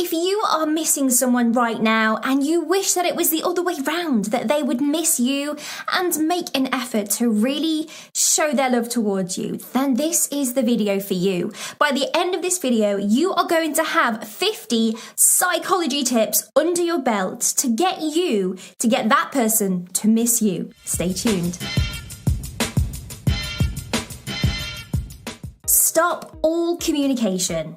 If you are missing someone right now and you wish that it was the other way round, that they would miss you and make an effort to really show their love towards you, then this is the video for you. By the end of this video, you are going to have 50 psychology tips under your belt to get that person to miss you. Stay tuned. Stop all communication.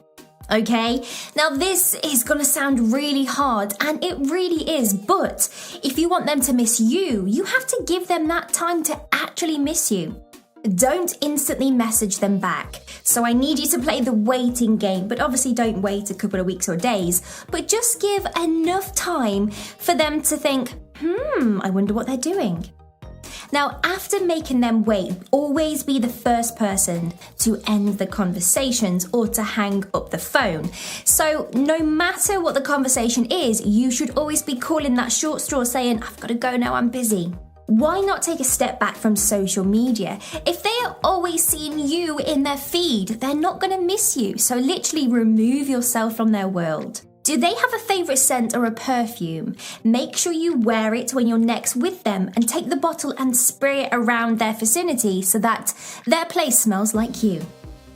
Okay, now this is going to sound really hard, and it really is, but if you want them to miss you, you have to give them that time to actually miss you. Don't instantly message them back. So I need you to play the waiting game, but obviously don't wait a couple of weeks or days, but just give enough time for them to think, I wonder what they're doing. Now, after making them wait, always be the first person to end the conversations or to hang up the phone. So no matter what the conversation is, you should always be calling that short straw saying, I've got to go now, I'm busy. Why not take a step back from social media? If they are always seeing you in their feed, they're not going to miss you. So literally remove yourself from their world. Do they have a favourite scent or a perfume? Make sure you wear it when you're next with them and take the bottle and spray it around their vicinity so that their place smells like you.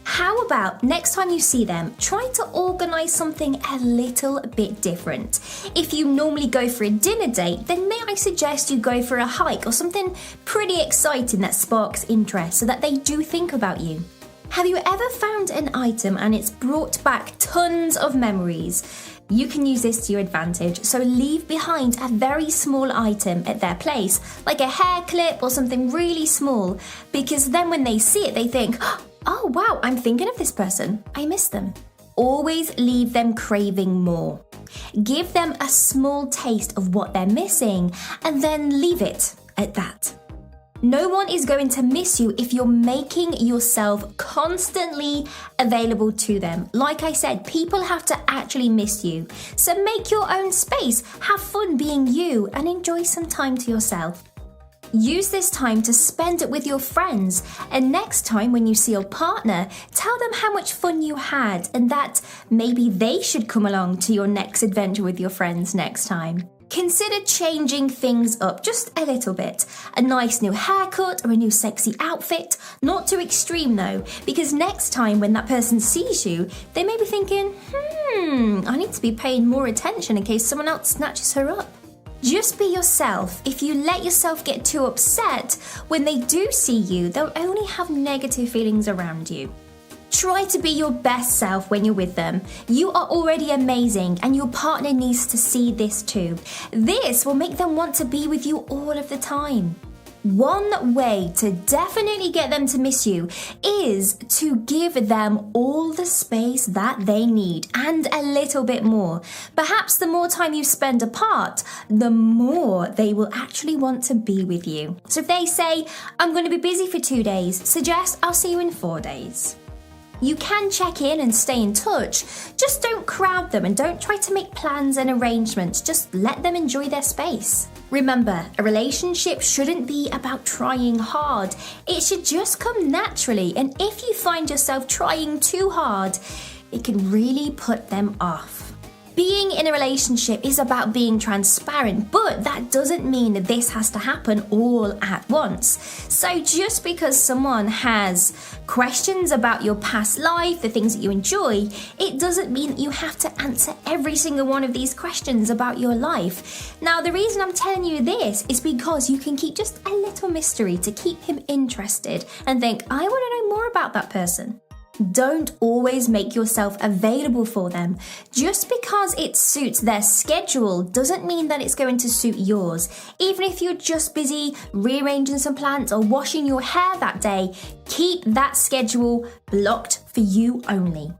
How about next time you see them, try to organise something a little bit different. If you normally go for a dinner date, then may I suggest you go for a hike or something pretty exciting that sparks interest so that they do think about you. Have you ever found an item and it's brought back tons of memories? You can use this to your advantage, so leave behind a very small item at their place, like a hair clip or something really small, because then when they see it, they think, oh wow, I'm thinking of this person, I miss them. Always leave them craving more. Give them a small taste of what they're missing, and then leave it at that. No one is going to miss you if you're making yourself constantly available to them. Like I said, people have to actually miss you. So make your own space, have fun being you, and enjoy some time to yourself. Use this time to spend it with your friends, and next time when you see your partner, tell them how much fun you had and that maybe they should come along to your next adventure with your friends next time. Consider changing things up just a little bit. A nice new haircut or a new sexy outfit. Not too extreme though, because next time when that person sees you, they may be thinking, I need to be paying more attention in case someone else snatches her up. Just be yourself. If you let yourself get too upset, when they do see you, they'll only have negative feelings around you. Try to be your best self when you're with them. You are already amazing and your partner needs to see this too. This will make them want to be with you all of the time. One way to definitely get them to miss you is to give them all the space that they need and a little bit more. Perhaps the more time you spend apart, the more they will actually want to be with you. So if they say, I'm going to be busy for 2 days, suggest I'll see you in 4 days. You can check in and stay in touch, just don't crowd them and don't try to make plans and arrangements, just let them enjoy their space. Remember, a relationship shouldn't be about trying hard, it should just come naturally, and if you find yourself trying too hard, it can really put them off. Being in a relationship is about being transparent, but that doesn't mean that this has to happen all at once. So just because someone has questions about your past life, the things that you enjoy, it doesn't mean that you have to answer every single one of these questions about your life. Now, the reason I'm telling you this is because you can keep just a little mystery to keep him interested and think, I want to know more about that person. Don't always make yourself available for them. Just because it suits their schedule doesn't mean that it's going to suit yours. Even if you're just busy rearranging some plants or washing your hair that day, keep that schedule blocked for you only.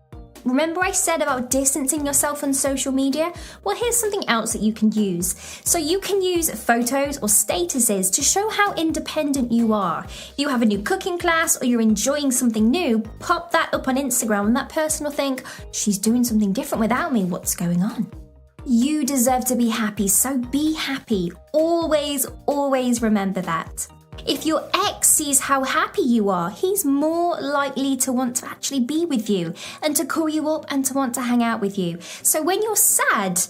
Remember I said about distancing yourself on social media? Well, here's something else that you can use. So you can use photos or statuses to show how independent you are. If you have a new cooking class or you're enjoying something new, pop that up on Instagram and that person will think, she's doing something different without me, what's going on? You deserve to be happy, so be happy. Always, always remember that. If your ex sees how happy you are, he's more likely to want to actually be with you and to call you up and to want to hang out with you. So when you're sad,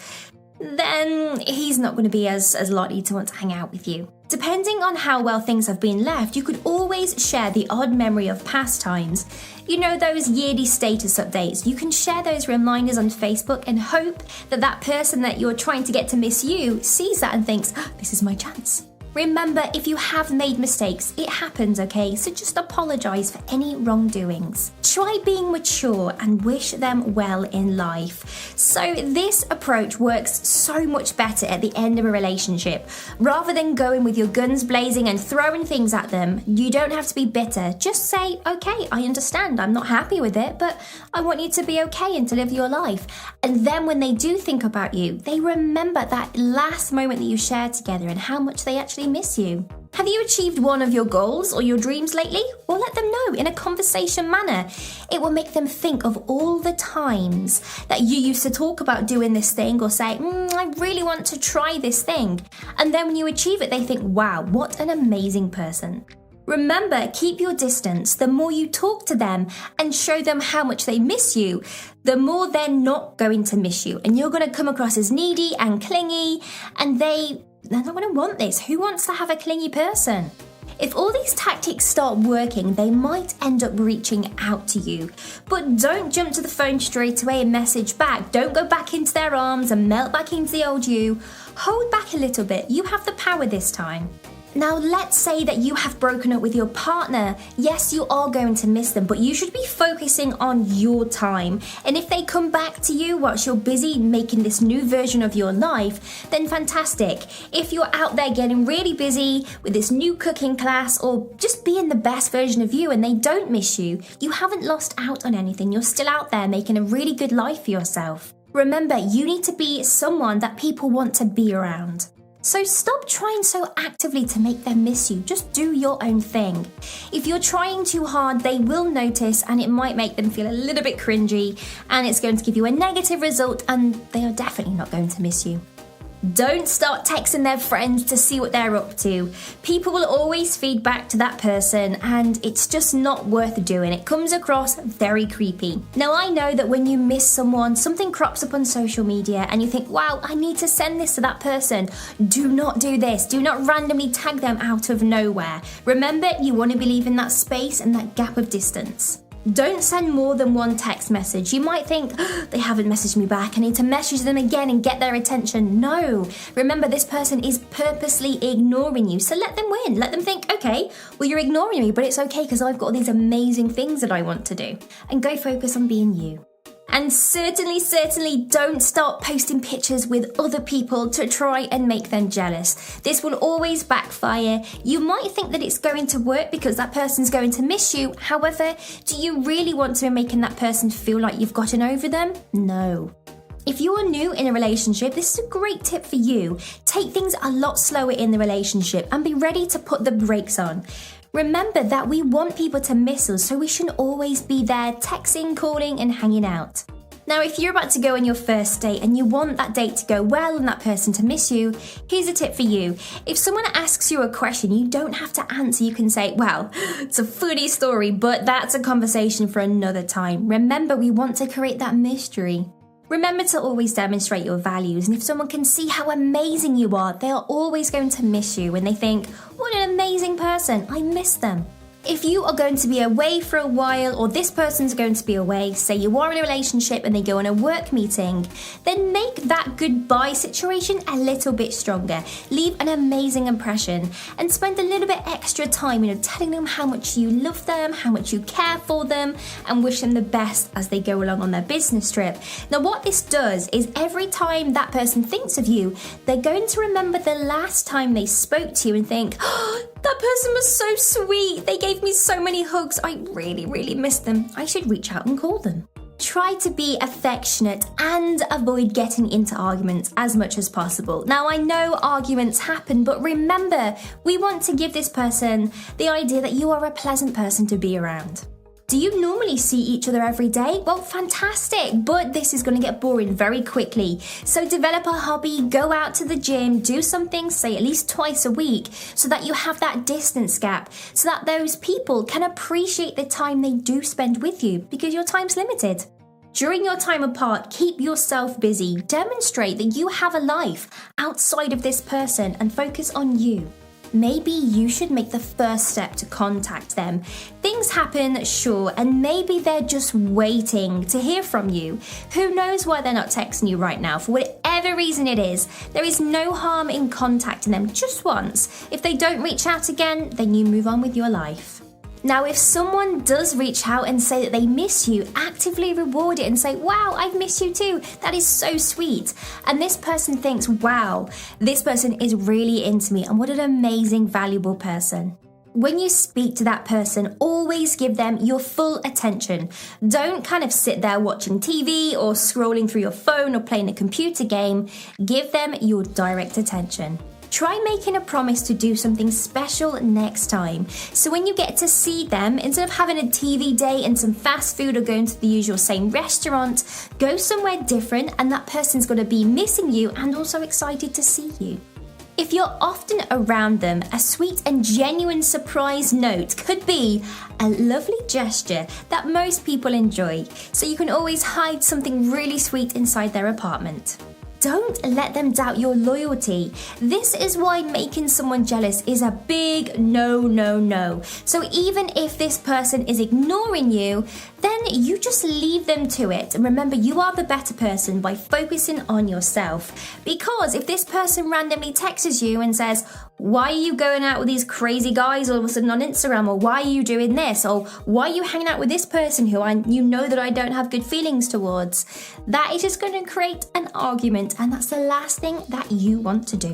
then he's not going to be as likely to want to hang out with you. Depending on how well things have been left, you could always share the odd memory of past times. You know, those yearly status updates. You can share those reminders on Facebook and hope that that person that you're trying to get to miss you sees that and thinks, this is my chance. Remember, if you have made mistakes, it happens, okay? So just apologise for any wrongdoings. Try being mature and wish them well in life. So this approach works so much better at the end of a relationship. Rather than going with your guns blazing and throwing things at them, you don't have to be bitter. Just say, okay, I understand, I'm not happy with it, but I want you to be okay and to live your life. And then when they do think about you, they remember that last moment that you shared together and how much they actually miss you. Have you achieved one of your goals or your dreams lately? Well, let them know in a conversation manner. It will make them think of all the times that you used to talk about doing this thing or say, I really want to try this thing. And then when you achieve it, they think, wow, what an amazing person. Remember, keep your distance. The more you talk to them and show them how much they miss you, the more they're not going to miss you. And you're going to come across as needy and clingy, and they're not going to want this. Who wants to have a clingy person? If all these tactics start working, they might end up reaching out to you. But don't jump to the phone straight away and message back. Don't go back into their arms and melt back into the old you. Hold back a little bit. You have the power this time. Now, let's say that you have broken up with your partner. Yes, you are going to miss them, but you should be focusing on your time. And if they come back to you whilst you're busy making this new version of your life, then fantastic. If you're out there getting really busy with this new cooking class or just being the best version of you and they don't miss you, you haven't lost out on anything. You're still out there making a really good life for yourself. Remember, you need to be someone that people want to be around. So stop trying so actively to make them miss you. Just do your own thing. If you're trying too hard, they will notice and it might make them feel a little bit cringy and it's going to give you a negative result and they are definitely not going to miss you. Don't start texting their friends to see what they're up to. People will always feed back to that person and it's just not worth doing. It comes across very creepy. Now, I know that when you miss someone, something crops up on social media and you think, wow, I need to send this to that person. Do not do this. Do not randomly tag them out of nowhere. Remember, you want to be leaving that space and that gap of distance. Don't send more than one text message. You might think, they haven't messaged me back. I need to message them again and get their attention. No. Remember, this person is purposely ignoring you. So let them win. Let them think, okay, well, you're ignoring me, but it's okay because I've got all these amazing things that I want to do. And go focus on being you. And certainly don't start posting pictures with other people to try and make them jealous. This will always backfire. You might think that it's going to work because that person's going to miss you. However, do you really want to be making that person feel like you've gotten over them? No. If you are new in a relationship, this is a great tip for you. Take things a lot slower in the relationship and be ready to put the brakes on. Remember that we want people to miss us, so we shouldn't always be there texting, calling, and hanging out. Now, if you're about to go on your first date and you want that date to go well and that person to miss you, here's a tip for you. If someone asks you a question, you don't have to answer. You can say, well, it's a funny story, but that's a conversation for another time. Remember, we want to create that mystery. Remember to always demonstrate your values, and if someone can see how amazing you are, they are always going to miss you when they think, what an amazing person, I miss them. If you are going to be away for a while or this person's going to be away, say you are in a relationship and they go on a work meeting, then make that goodbye situation a little bit stronger. Leave an amazing impression and spend a little bit extra time, telling them how much you love them, how much you care for them, and wish them the best as they go along on their business trip. Now, what this does is every time that person thinks of you, they're going to remember the last time they spoke to you and think, oh, that person was so sweet. They gave me so many hugs. I really miss them. I should reach out and call them. Try to be affectionate and avoid getting into arguments as much as possible. Now, I know arguments happen, but remember, we want to give this person the idea that you are a pleasant person to be around. Do you normally see each other every day? Well, fantastic, but this is going to get boring very quickly. So develop a hobby, go out to the gym, do something, say at least twice a week, so that you have that distance gap, so that those people can appreciate the time they do spend with you, because your time's limited. During your time apart, keep yourself busy. Demonstrate that you have a life outside of this person and focus on you. Maybe you should make the first step to contact them. Things happen, sure, and maybe they're just waiting to hear from you. Who knows why they're not texting you right now? For whatever reason it is, there is no harm in contacting them just once. If they don't reach out again, then you move on with your life. Now, if someone does reach out and say that they miss you, actively reward it and say, wow, I've missed you too. That is so sweet. And this person thinks, wow, this person is really into me and what an amazing, valuable person. When you speak to that person, always give them your full attention. Don't kind of sit there watching TV or scrolling through your phone or playing a computer game. Give them your direct attention. Try making a promise to do something special next time. So when you get to see them, instead of having a TV day and some fast food or going to the usual same restaurant, go somewhere different and that person's going to be missing you and also excited to see you. If you're often around them, a sweet and genuine surprise note could be a lovely gesture that most people enjoy, so you can always hide something really sweet inside their apartment. Don't let them doubt your loyalty. This is why making someone jealous is a big no. So even if this person is ignoring you, then you just leave them to it. And remember, you are the better person by focusing on yourself. Because if this person randomly texts you and says, why are you going out with these crazy guys all of a sudden on Instagram? Or why are you doing this? Or why are you hanging out with this person who you know that I don't have good feelings towards? That is just going to create an argument, and that's the last thing that you want to do.